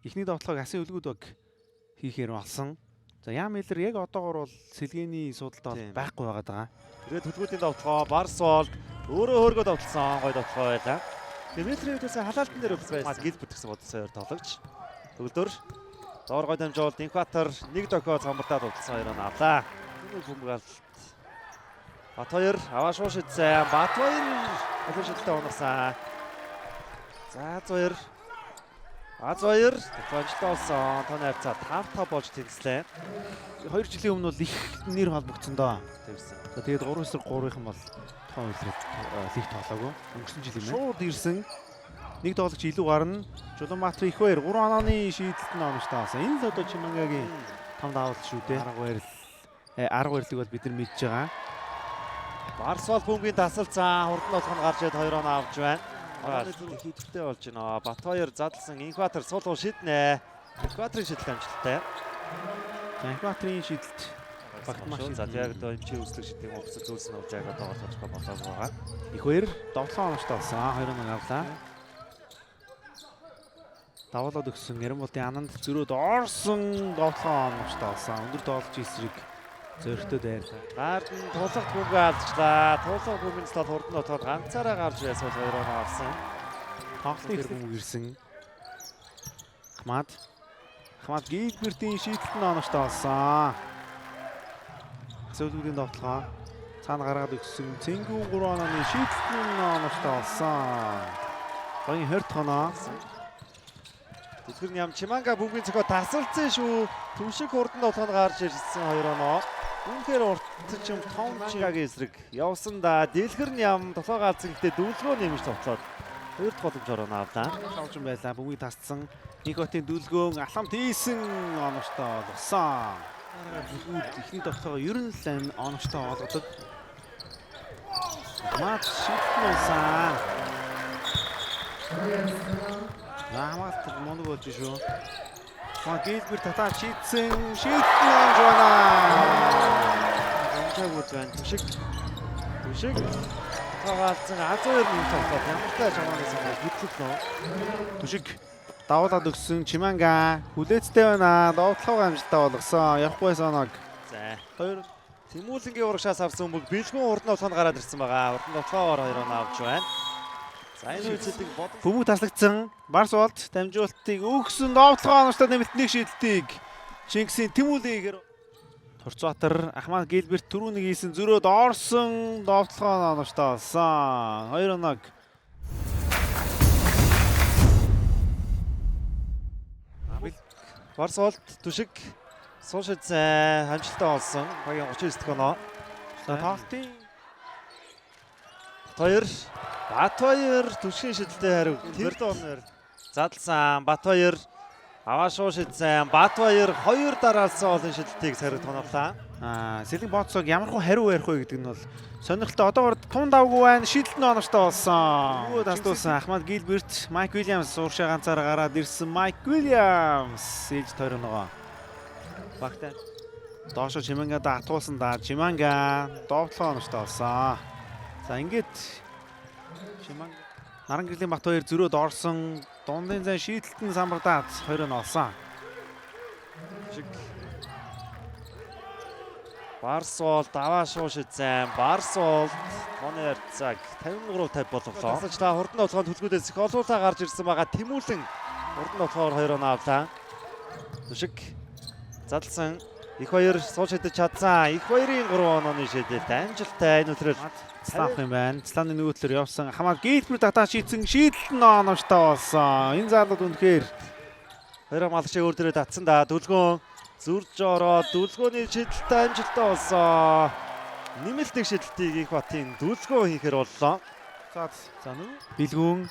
Эхний тоглохыг Асын өлгүүд баг хийхээр болсон. За Ян Миллер яг одоогор бол сэлгээний судалт байхгүй байгаад байгаа. Тэгээд төлгүүдийн тоглохоо Барс бол өөрөө хөөргөө тоглосон гоё тоглохоо байлаа. Тэгээд Миллерийн үдээс халаалтан дээр байсан. Гилберт гэсэн бодсон тоглогч. Төгөлдөр доор гой дамжуулалт Инкватор нэг дохио цамбартаад удалсан хоёр нь авлаа. Түүний бөмбөгалт Батбаяр аваашуу шидсэн. Батбаяр ахын шидэлтэй унагсан. За Азбаяр төвчтэй болсон. Тооны хавцаа 5-5 болж тэнцлээ. 2 жилийн өмнө бол их нэр холбогдсон доо. Тэвсэн. За тэгээд 3-3-ын бол тухайн үйлрэл лиг тоглоогүй. Өнгөрсөн жил юм байна. Шууд ирсэн. Нэг тоглогч илүү гарна. Жулматри их баяр 3 онооны шийдэлт нь оноштаасан. Энэ л одоо Чимангагийн том давалт шүү дээ. Арга барилыг бол бид нар мэдж байгаа. Барс бол бөмбөгийн тасалцсан. Хурдан болгоно гарч ирээд 2 оноо авч байна. Хийдэгтэй болж байна. Батбаяр задлсан. Инкватор суулгуу шиднэ. Инкваторын шидэлт амжилттай. Инкваторын шидэлт багтмаш. За яг одоо энэ чи үслэг шидэх юм өсөж зүйлс нь болж байгаа тоглож болоод байгаа. Их баяр тоглоом оноштаа болсон. 2 оноо авлаа. Давуулаад өгсөн Ярмолтын ананд зөрөөд орсон тоглоом оноштаа болсон. Өндөр тоглож эсрэг зөртөд байрлаа. Гард нь тулгад бөмбөг алдлаа. Тулгад бөмбөгийн цаад хурдан отоод ганцаараа гарч байсан бол 2 оноо авсан. Тоглолтын бөмбөг ирсэн. Ахмад Гилбертийн шийдэлт нь оноштаа болсон. Зөвлөдийн тоглохоо цаана гаргаад өгсөн. Цэнгүү 3 онооны шийдэлт нь оноштаа болсон. Гоён хорт хоноо. Дэлгэр ням Чиманга бөмбөгийн цогоо тасалцсан шүү. Түншиг хурдан тоглоход гарч ирсэн 2 оноо. Үнэхээр уртч юм том Чимангагийн эсрэг явсан да. Дэлгэр ням толгой галзсан гэхдээ дүүлгөө нэмж тоглоод 2 дахь боломж орно авлаа. Тавж юм байлаа. Бөмбөгийг тасцсан. Никотын дүүлгөөн аламт хийсэн оноштоо болсон. Эхний тоглохоо ер нь л оноштоо олгодог. Мат шийдсэн. Намаат моног болж шүү. Гилберт татаа шийдсэн. Шийдсэн онж байна. Онцгой байна. Түшиг тагаалцсан Азбаяр нь тоглоод ямартай чамаанаас хөдлөлөө. Түшиг давуулаад өгсөн Чиманга хүлээцтэй байна. Довтлогоо амжилттай болгосон. Явахгүй соног. За 2 Тэмүүлэнгийн урагшаас авсан бөмбөг бэлгүүн хурдан тоглоход гараад ирсэн байгаа. Хурдан тоглохоор 2 оноо авч байна. За энэ үеийг бөмбөг таслагдсан. Барс болт дамжуулалтыг өгсөн. Довтлогоо оноштоо нэмэлтний шийдэлтийг Шингисийн Тэмүүлэнгээр Турцбаатар Ахмад Гилберт түрүүнийг хийсэн зөрөөд орсон. Довтлогоо оноштоо болсон. 2 оног Барс болт Түшиг суушидсан амжилттай болсон. Багийн 39 дэх оноо. тоглолтын Батбаяр Түшгийн шидэлтэй хариу тэр дооноор задлсан. Батбаяр аваашуу шидсэн. Батбаяр 2 дараалсан олон шидэлтийг сарид тоноглоо. Сэлэн боцог ямархуу хариу барих вэ гэдэг нь бол сонирхолтой. Одоогор тун давгүй байна. Шийдэлт нь оноштоо болсон. Өө тасдуулсан Ахмад Гилберт, Майк Уильямс ууршаа ганцаараа гараад ирсэн. Майк Уильямс ээлж тойронгоо. Багтай. Доошо Чиманга атуулсан да. Чиманга довтлогоо оноштоо болсон. За ингээд Чиманга Нарангэрлийн Батбаяр зөрөөд орсон. Дундын зан шийдэлт нь самбагдаад 2 оноо олсон. Барс бол даваашуу шидсэн. Барс бол тооны харьцааг 53-50 болголоо. Тасалчлаа хурдан тоглоход төлгүүдээс их олуулаа гарч ирсэн байгаа. Тэмүүлэн хурдан тоглохоор 2 оноо авлаа. Түшиг задлсан. Их баяр суул шидэж чадсан. Их баярын 3 онооны шийдэлт амжилттай. Энэ өдрөөр Цлаах юм байна. Цлааны нөгөө төлөөр явсан. Ахмад Гилберт татаа шийдсэн. Шийдэлт нь оноштоо болсон. Энэ заалууд үнэхээр хоёр хамгаалагчийн өөр дээрээ татсан да. Дүлгөөн зүрж ороод дүлгөөний шидэлттэй амжилттай болсон. Нэмэлт нэг шидэлтийг их батын дүлгөөн хийхээр боллоо. За нүг бэлгүүн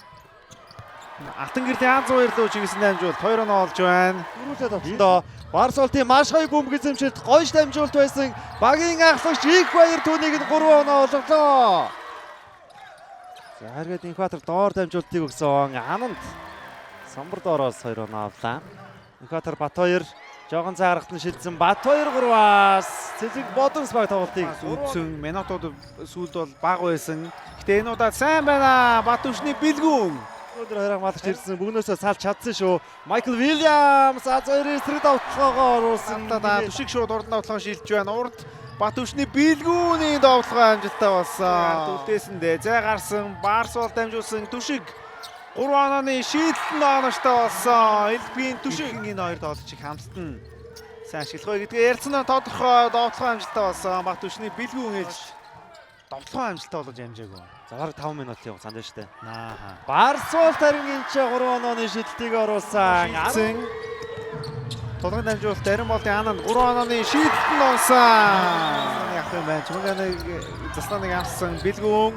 Алтан гэрлийн Азбаяр руу чиглэсэн дамжуулалт 2 оноо олж байна. Дөрүүлээд тоглондоо Барс болтын маш гоё бөмбөг эзэмшилт гоё дамжуулалт байсан. Багийн ахлагч Их баяр түүнийг нь 3 оноо олголоо. За харгээд Инкватор доор дамжуулалтыг өгсөн. Ананд самбар доороос 2 оноо авлаа. Инкватор Батбаяр жоохон цаарахт нь шилжсэн. Батбаяр 3-аас цэцэг бодонс баг тоглолтыг үзсэн. Минутууд сүүлд бол бага байсан. Гэтэ энэ удаа сайн байна. Батүшний бэлгүүн Өнөөдөр хараа малч ирсэн бүгнөөсөө салж чадсан шүү. Майкл Вильямс аз 2 эсрэг давталгаагаа оруулсан. Түшиг шууд урд давталгаа шилжиж байна. Урд Батүшний бэлгүүний давталгаа амжилттай болсон. Үлдээсэндээ зай гарсан Барсуул дамжуулсан түшиг 3 онооны шийдэлтэн онооштой болсон. Элбийн түшиг энэ хоёр тоглогчийг хамтдан сайн ашиглах вэ гэдгээ ярьсан тодорхой давталгаа амжилттай болсон. Батүшний бэлгүүн ээлж давталгаа амжилттай болж амжаагүй. За бараг 5 минутын хугацаанд шүү дээ. Нааха. Барсуул тарингийн ч 3 онооны шидэлтийг оруулсан. Тулгын дамжуулалт Арин болын Ананд 3 онооны шийдэлтэн онсон. Яг юм байна. Чүмгэнэг заснаныг амссан бэлгүүн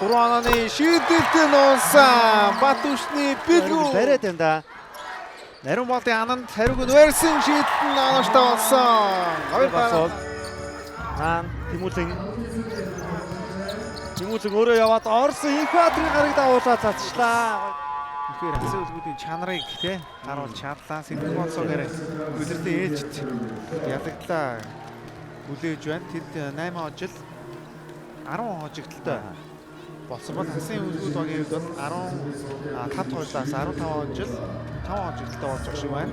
3 онооны шийдэлтэн онсон. Батүшний бэлгүүн Барайд байна да. Арин болын Ананд хариуг нь өрсөн шийдэлтэн онооштой болсон. Хоёр Барсуул. Наан Тимүүлэн өөрөө яваад орсон Инкватрийн гарыг дагуулаад цацчлаа. Тэгэхээр асуу үлгүүдийн чанарыг те харуулж чадлаа. Сэтгэл болсоогээр үлрэлтээ ээлжид ялагдлаа хүлээж байна. Тэд 8 хожил 10 хожигдолтой болсон бол хасын үлгүүд багийн хувьд бол 15 хожлоос 15 хожил 5 хожигдолтой болж байгаа шиг байна.